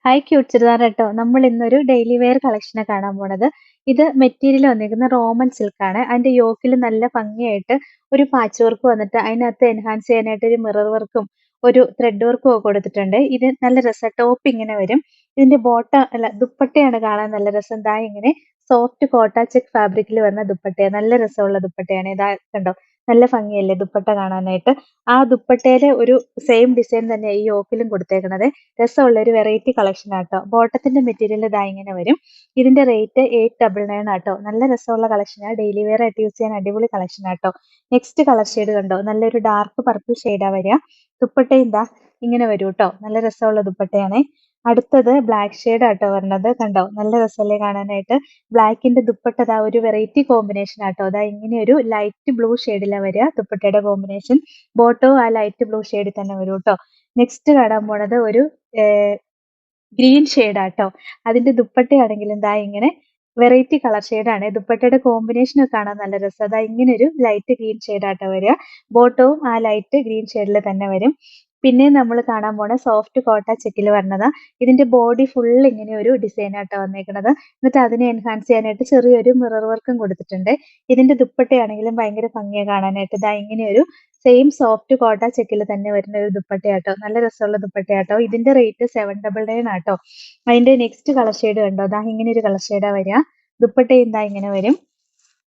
Hi cute churidar കേട്ടോ. നമ്മൾ ഇന്നൊരു ഡെയിലി വെയർ കളക്ഷനാ കാണാൻ പോണത്. ഇത് മെറ്റീരിയൽ വന്നിരിക്കുന്ന റോമൻ സിൽക്ക് ആണ്. അതിന്റെ യോക്കിൽ നല്ല ഭംഗിയായിട്ട് ഒരു പാച്ച് വർക്ക് വന്നിട്ട് അതിനകത്ത് എൻഹാൻസ് ചെയ്യാനായിട്ട് ഒരു മിറർ വർക്കും ഒരു ത്രെഡ് വർക്കും ഒക്കെ കൊടുത്തിട്ടുണ്ട്. ഇത് നല്ല രസം. ടോപ്പ് ഇങ്ങനെ വരും. ഇതിന്റെ അല്ല ദുപ്പട്ടയാണ് കാണാൻ നല്ല രസം. ദാ ഇങ്ങനെ സോഫ്റ്റ് കോട്ട ചെക്ക് ഫാബ്രിക്കിൽ വരുന്ന ദുപ്പട്ടയാണ്. നല്ല രസമുള്ള ദുപ്പട്ടയാണ്. ഇതാ കണ്ടോ, നല്ല ഭംഗിയല്ലേ ദുപ്പട്ട കാണാനായിട്ട്. ആ ദുപ്പട്ടയിലെ ഒരു സെയിം ഡിസൈൻ തന്നെ ഈ യോക്കിലും കൊടുത്തേക്കണത്. രസമുള്ള ഒരു വെറൈറ്റി കളക്ഷൻ ആട്ടോ. ബോട്ടത്തിന്റെ മെറ്റീരിയൽ ഇതാ ഇങ്ങനെ വരും. ഇതിന്റെ റേറ്റ് 899 ആട്ടോ. നല്ല രസമുള്ള കളക്ഷനാ. ഡെയിലി വെയർ ആയിട്ട് യൂസ് ചെയ്യാൻ അടിപൊളി കളക്ഷൻ ആട്ടോ. നെക്സ്റ്റ് കളർ ഷെയ്ഡ് കണ്ടോ, നല്ലൊരു ഡാർക്ക് പർപ്പിൾ ഷെയ്ഡാ വരിക. ദുപ്പട്ടയും ദാ ഇങ്ങനെ വരും കേട്ടോ. നല്ല രസമുള്ള ദുപ്പട്ടയാണേ. അടുത്തത് ബ്ലാക്ക് ഷെയ്ഡ് ആട്ടോ വരണത്. കണ്ടോ, നല്ല രസമല്ലേ കാണാനായിട്ട്. ബ്ലാക്കിന്റെ ദുപ്പട്ട ദാ ഒരു വെറൈറ്റി കോമ്പിനേഷൻ ആട്ടോ. അതാ ഇങ്ങനെ ഒരു ലൈറ്റ് ബ്ലൂ ഷെയ്ഡിലാ വരിക ദുപ്പട്ടയുടെ കോമ്പിനേഷൻ. ബോട്ടവും ആ ലൈറ്റ് ബ്ലൂ ഷെയ്ഡിൽ തന്നെ വരും കേട്ടോ. നെക്സ്റ്റ് കാണാൻ പോണത് ഒരു ഗ്രീൻ ഷെയ്ഡാട്ടോ. അതിന്റെ ദുപ്പട്ടയാണെങ്കിലും ദാ ഇങ്ങനെ വെറൈറ്റി കളർ ഷെയ്ഡാണ്. ദുപ്പട്ടയുടെ കോമ്പിനേഷൻ ഒക്കെ കാണാൻ നല്ല രസം. അതാ ഇങ്ങനെ ഒരു ലൈറ്റ് ഗ്രീൻ ഷെയ്ഡാട്ടോ വരിക. ബോട്ടവും ആ ലൈറ്റ് ഗ്രീൻ ഷെയ്ഡിൽ തന്നെ വരും. പിന്നെ നമ്മൾ കാണാൻ പോണ സോഫ്റ്റ് കോട്ട ചെക്കിൽ വരുന്നതാ. ഇതിന്റെ ബോഡി ഫുൾ ഇങ്ങനെ ഒരു ഡിസൈൻ ആട്ടോ വന്നേക്കുന്നത്. എന്നിട്ട് അതിനെ എൻഹാൻസ് ചെയ്യാനായിട്ട് ചെറിയൊരു മിറർ വർക്കും കൊടുത്തിട്ടുണ്ട്. ഇതിന്റെ ദുപ്പട്ടയാണെങ്കിലും ഭയങ്കര ഭംഗിയാ കാണാനായിട്ട്. ദാ ഇങ്ങനെ ഒരു സെയിം സോഫ്റ്റ് കോട്ട ചെക്കിൽ തന്നെ വരുന്ന ഒരു ദുപ്പട്ടയാട്ടോ. നല്ല രസമുള്ള ദുപ്പട്ടയാട്ടോ. ഇതിന്റെ റേറ്റ് 799 ആട്ടോ. അതിന്റെ നെക്സ്റ്റ് കളർ ഷെയ്ഡ് കണ്ടോ, ദാ ഇങ്ങനെ ഒരു കളർ ഷെയ്ഡാ വരിക. ദുപ്പട്ടയും ദാ ഇങ്ങനെ വരും.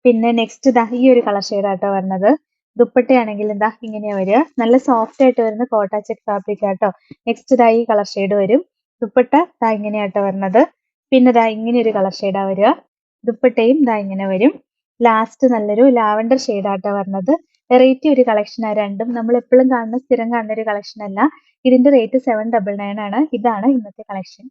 പിന്നെ നെക്സ്റ്റ് ദാ ഈ ഒരു കളർ ഷെയ്ഡാട്ടോ വരുന്നത്. ദുപ്പട്ടയാണെങ്കിൽ ദാ ഇങ്ങനെയാ വരിക. നല്ല സോഫ്റ്റ് ആയിട്ട് വരുന്ന കോട്ട ചെക്ക് ഫാബ്രിക് ആട്ടോ. നെക്സ്റ്റ് ദാ ഈ കളർ ഷെയ്ഡ് വരും. ദുപ്പട്ട ദാ ഇങ്ങനെയാട്ടോ വരുന്നത്. പിന്നെ ദാ ഇങ്ങനെ ഒരു കളർ ഷെയ്ഡാ വരിക. ദുപ്പട്ടയും ദാ ഇങ്ങനെ വരും. ലാസ്റ്റ് നല്ലൊരു ലാവൻഡർ ഷെയ്ഡാട്ടോ വരുന്നത്. വെറൈറ്റി ഒരു കളക്ഷനാ രണ്ടും. നമ്മൾ എപ്പോഴും കാണുന്ന സ്ഥിരം കാണുന്ന ഒരു കളക്ഷൻ അല്ല. ഇതിന്റെ റേറ്റ് 799 ആണ്. ഇതാണ് ഇന്നത്തെ കളക്ഷൻ.